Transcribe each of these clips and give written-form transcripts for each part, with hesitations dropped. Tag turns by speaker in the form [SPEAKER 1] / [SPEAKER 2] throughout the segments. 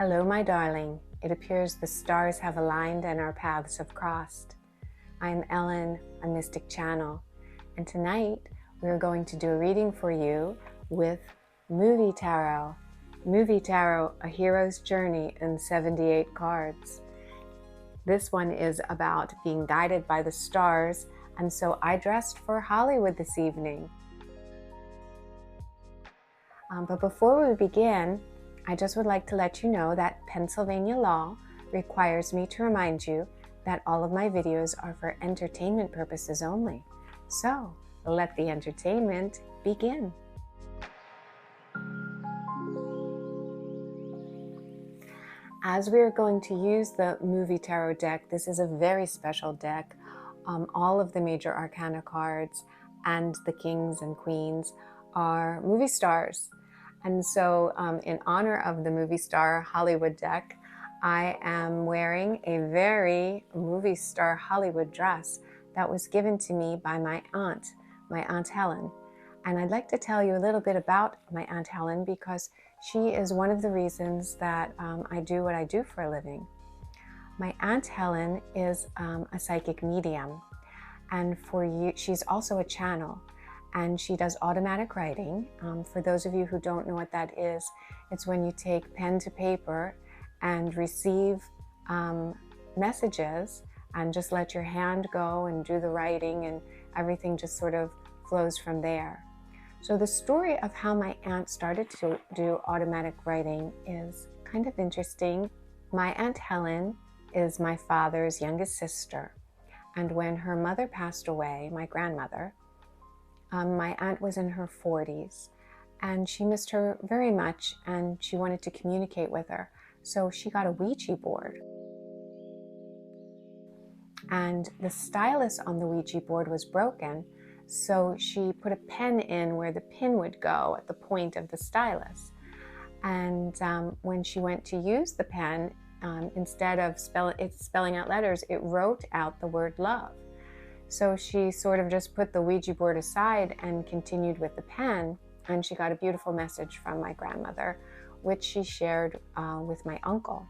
[SPEAKER 1] Hello, my darling. It appears the stars have aligned and our paths have crossed. I'm Ellen, a mystic channel, and tonight we're going to do a reading for you with Movie Tarot. Movie Tarot, a hero's journey in 78 cards. This one is about being guided by the stars, and so I dressed for Hollywood this evening. But before we begin, I just would like to let you know that Pennsylvania law requires me to remind you that all of my videos are for entertainment purposes only. So, let the entertainment begin. As we are going to use the Movie Tarot deck, this is a very special deck. All of the major arcana cards and the kings and queens are movie stars. And so in honor of the movie star Hollywood deck, I am wearing a very movie star Hollywood dress that was given to me by my Aunt Helen. And I'd like to tell you a little bit about my Aunt Helen because she is one of the reasons that I do what I do for a living. My Aunt Helen is a psychic medium, and she's also a channel. And she does automatic writing. For those of you who don't know what that is, it's when you take pen to paper and receive messages and just let your hand go and do the writing, and everything just sort of flows from there. So the story of how my aunt started to do automatic writing is kind of interesting. My Aunt Helen is my father's youngest sister. And when her mother passed away, my grandmother, my aunt was in her 40s and she missed her very much and she wanted to communicate with her. So she got a Ouija board. And the stylus on the Ouija board was broken. So she put a pen in where the pin would go at the point of the stylus. And when she went to use the pen, instead of spelling out letters, it wrote out the word love. So she sort of just put the Ouija board aside and continued with the pen, and she got a beautiful message from my grandmother, which she shared with my uncle.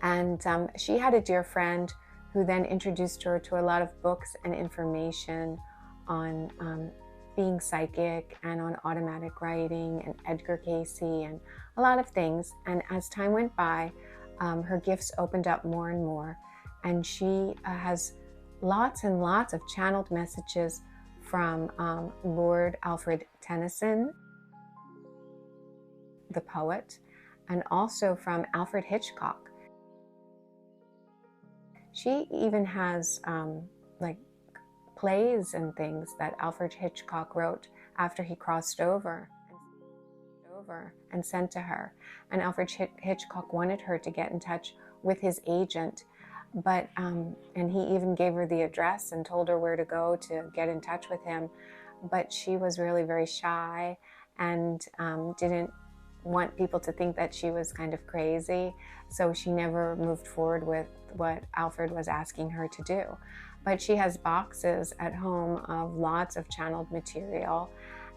[SPEAKER 1] And she had a dear friend who then introduced her to a lot of books and information on being psychic and on automatic writing and Edgar Casey and a lot of things. And as time went by, her gifts opened up more and more, and she has lots and lots of channeled messages from Lord Alfred Tennyson, the poet, and also from Alfred Hitchcock. She even has like plays and things that Alfred Hitchcock wrote after he crossed over and sent to her. And Alfred Hitchcock wanted her to get in touch with his agent, but and he even gave her the address and told her where to go to get in touch with him, but she was really very shy and didn't want people to think that she was kind of crazy, so she never moved forward with what Alfred was asking her to do. But she has boxes at home of lots of channeled material,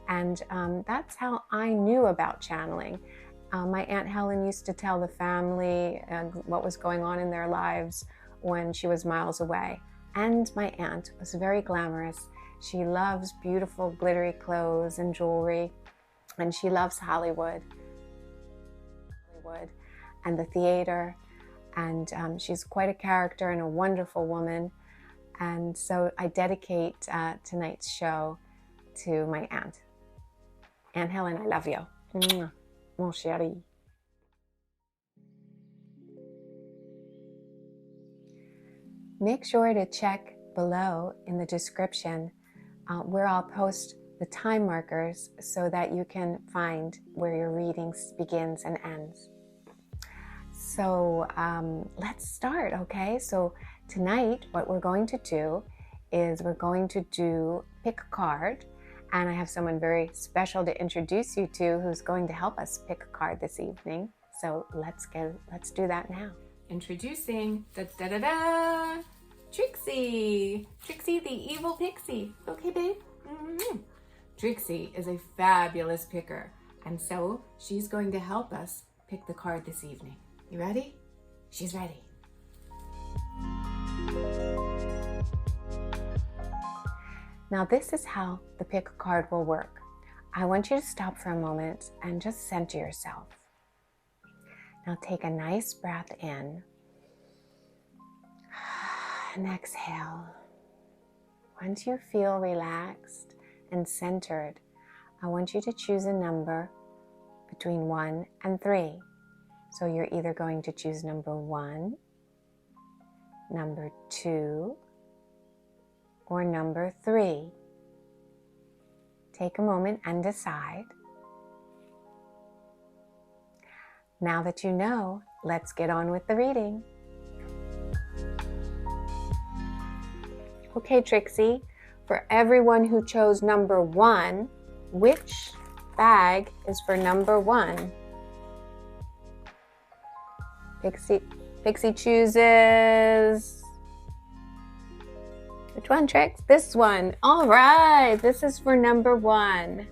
[SPEAKER 1] and that's how I knew about channeling. My Aunt Helen used to tell the family what was going on in their lives when she was miles away. And my aunt was very glamorous. She loves beautiful glittery clothes and jewelry, and she loves Hollywood and the theater, and she's quite a character and a wonderful woman. And so I dedicate tonight's show to my aunt. Aunt Helen, I love you. Mwah. Mon chéri. Make sure to check below in the description where I'll post the time markers so that you can find where your reading begins and ends. So let's start, okay? So tonight what we're going to do is we're going to pick a card, and I have someone very special to introduce you to who's going to help us pick a card this evening. So let's do that now. Introducing Trixie! Trixie the evil pixie. Okay, babe? Trixie is a fabulous picker, and so she's going to help us pick the card this evening. You ready? She's ready. Now this is how the pick a card will work. I want you to stop for a moment and just center yourself. Now take a nice breath in and exhale. Once you feel relaxed and centered, I want you to choose a number between 1 and 3. So you're either going to choose number 1, number 2, or number 3. Take a moment and decide. Now that you know, let's get on with the reading. Okay, Trixie, for everyone who chose number 1, which bag is for number 1? Pixie chooses... Which one, Trix? This one. All right, this is for number 1.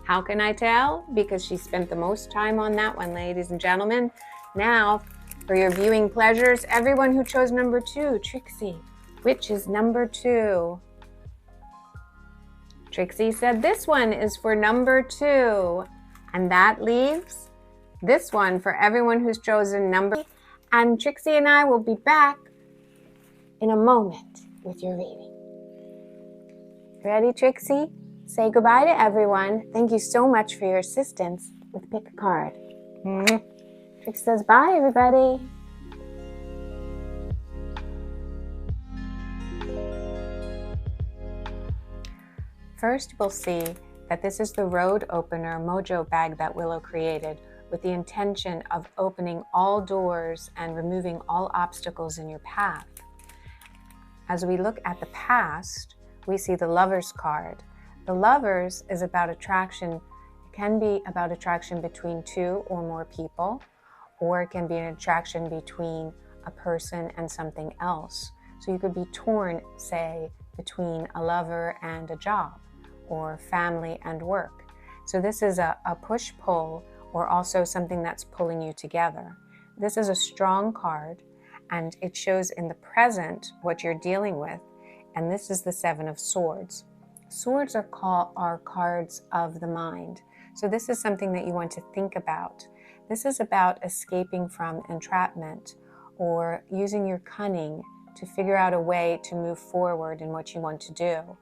[SPEAKER 1] How can I tell? Because she spent the most time on that one, ladies and gentlemen. Now, for your viewing pleasures, everyone who chose number 2, Trixie, which is number 2? Trixie said this one is for number 2. And that leaves this one for everyone who's chosen number 3. And Trixie and I will be back in a moment with your reading. Ready, Trixie? Say goodbye to everyone. Thank you so much for your assistance with Pick a Card. Trixie says bye, everybody. First, we'll see that this is the road opener mojo bag that Willow created with the intention of opening all doors and removing all obstacles in your path. As we look at the past, we see the Lovers card. The Lovers is about attraction. It can be about attraction between 2 or more people, or it can be an attraction between a person and something else. So you could be torn, say, between a lover and a job, or family and work. So this is a push-pull, or also something that's pulling you together. This is a strong card, and it shows in the present what you're dealing with, and this is the 7 of Swords. Swords are cards of the mind. So this is something that you want to think about. This is about escaping from entrapment or using your cunning to figure out a way to move forward in what you want to do.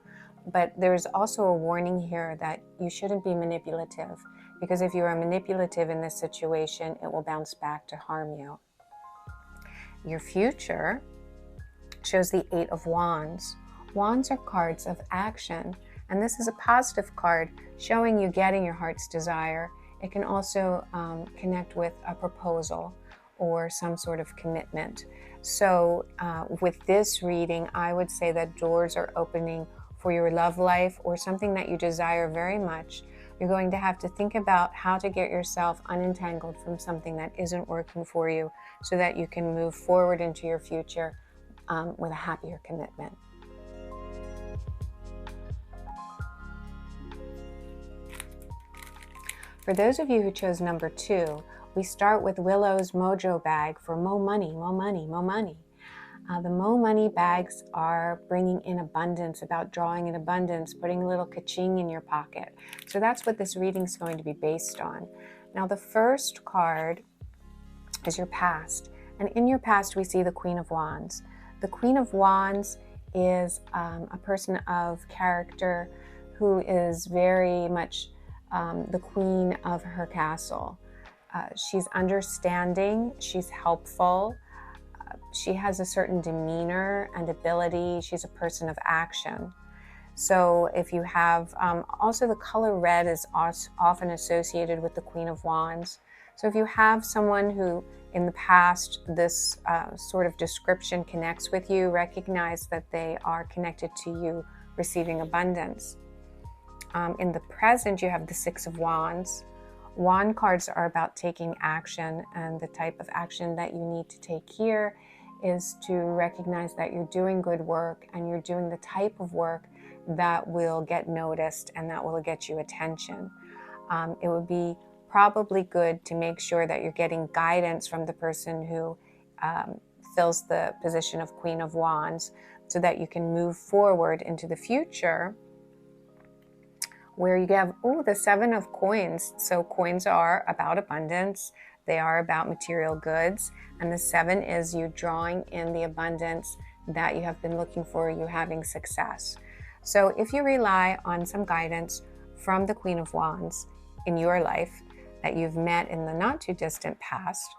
[SPEAKER 1] But there's also a warning here that you shouldn't be manipulative, because if you are manipulative in this situation, it will bounce back to harm you. Your future shows the 8 of Wands. Wands are cards of action, and this is a positive card showing you getting your heart's desire. It can also connect with a proposal or some sort of commitment. So with this reading, I would say that doors are opening for your love life or something that you desire very much. You're going to have to think about how to get yourself unentangled from something that isn't working for you so that you can move forward into your future with a happier commitment. For those of you who chose number 2, we start with Willow's mojo bag for mo money, mo money, mo money. The mo money bags are bringing in abundance, about drawing in abundance, putting a little ka-ching in your pocket. So that's what this reading is going to be based on. Now the first card is your past. And in your past, we see the Queen of Wands. The Queen of Wands is a person of character who is very much the queen of her castle. She's understanding, she's helpful, she has a certain demeanor and ability, she's a person of action. So if you have, also the color red is often associated with the Queen of Wands. So if you have someone who in the past this sort of description connects with you, recognize that they are connected to you receiving abundance. In the present, you have the 6 of Wands. Wand cards are about taking action, and the type of action that you need to take here is to recognize that you're doing good work and you're doing the type of work that will get noticed and that will get you attention. It would be probably good to make sure that you're getting guidance from the person who fills the position of Queen of Wands, so that you can move forward into the future, where you have, the Seven of Coins. So coins are about abundance. They are about material goods. And the 7 is you drawing in the abundance that you have been looking for, you having success. So if you rely on some guidance from the Queen of Wands in your life that you've met in the not too distant past,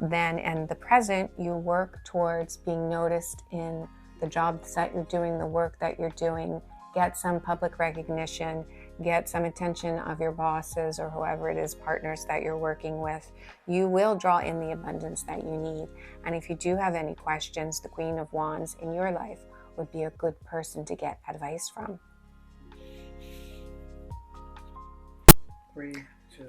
[SPEAKER 1] then in the present, you work towards being noticed in the jobs that you're doing, the work that you're doing, get some public recognition, get some attention of your bosses or whoever it is, partners that you're working with. You will draw in the abundance that you need. And if you do have any questions, the Queen of Wands in your life would be a good person to get advice from.
[SPEAKER 2] 3, 2.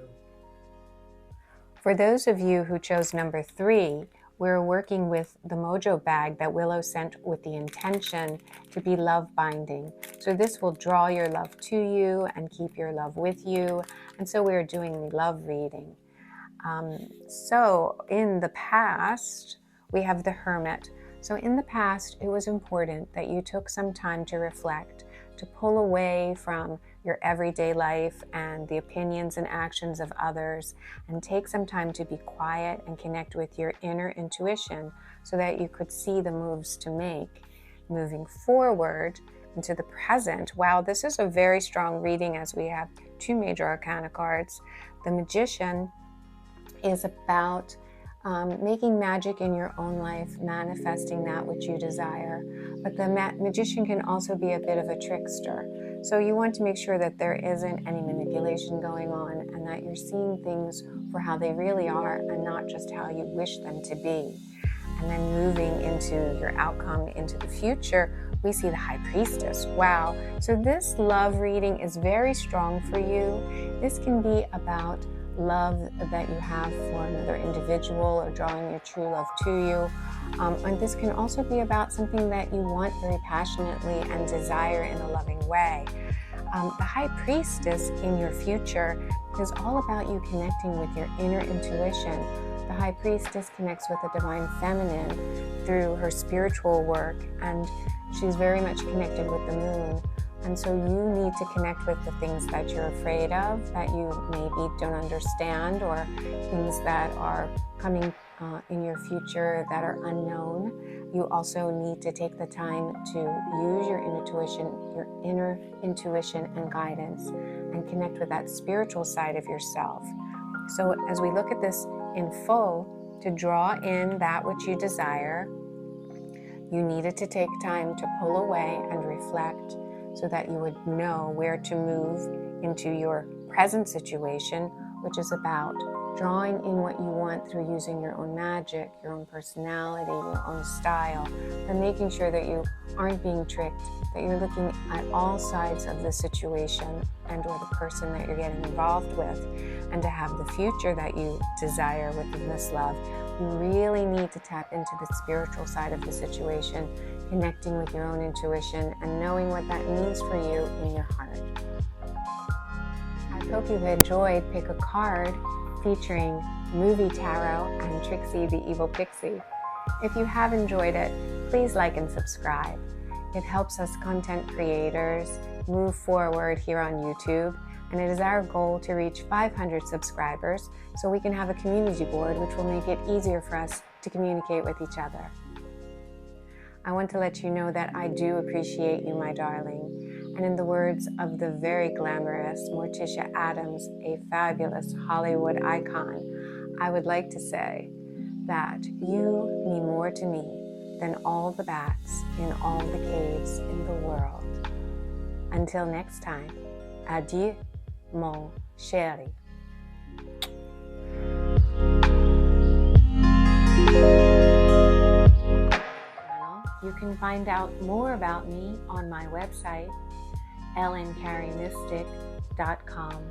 [SPEAKER 1] For those of you who chose number 3, we're working with the mojo bag that Willow sent with the intention to be love binding. So this will draw your love to you and keep your love with you. And so we're doing love reading. So in the past, we have the Hermit. So in the past, it was important that you took some time to reflect, to pull away from your everyday life and the opinions and actions of others, and take some time to be quiet and connect with your inner intuition so that you could see the moves to make moving forward into the present. Wow, this is a very strong reading as we have 2 major arcana cards. The Magician is about making magic in your own life, manifesting that which you desire. But the Magician can also be a bit of a trickster. So you want to make sure that there isn't any manipulation going on and that you're seeing things for how they really are and not just how you wish them to be. And then moving into your outcome into the future, we see the High Priestess. Wow. So this love reading is very strong for you. This can be about love that you have for another individual or drawing your true love to you. And this can also be about something that you want very passionately and desire in a loving way. The High Priestess in your future is all about you connecting with your inner intuition. The High Priestess connects with the Divine Feminine through her spiritual work, and she's very much connected with the moon. And so you need to connect with the things that you're afraid of, that you maybe don't understand, or things that are coming in your future that are unknown. You also need to take the time to use your inner intuition and guidance, and connect with that spiritual side of yourself. So as we look at this in full, to draw in that which you desire, you needed to take time to pull away and reflect, so that you would know where to move into your present situation, which is about drawing in what you want through using your own magic, your own personality, your own style, and making sure that you aren't being tricked, that you're looking at all sides of the situation and or the person that you're getting involved with. And to have the future that you desire within this love, you really need to tap into the spiritual side of the situation, connecting with your own intuition and knowing what that means for you in your heart. I hope you've enjoyed Pick a Card featuring Movie Tarot and Trixie the Evil Pixie. If you have enjoyed it, please like and subscribe. It helps us content creators move forward here on YouTube, and it is our goal to reach 500 subscribers so we can have a community board, which will make it easier for us to communicate with each other. I want to let you know that I do appreciate you, my darling. And in the words of the very glamorous Morticia Addams, a fabulous Hollywood icon, I would like to say that you mean more to me than all the bats in all the caves in the world. Until next time, adieu, mon chéri. You can find out more about me on my website, ellencarrymystic.com.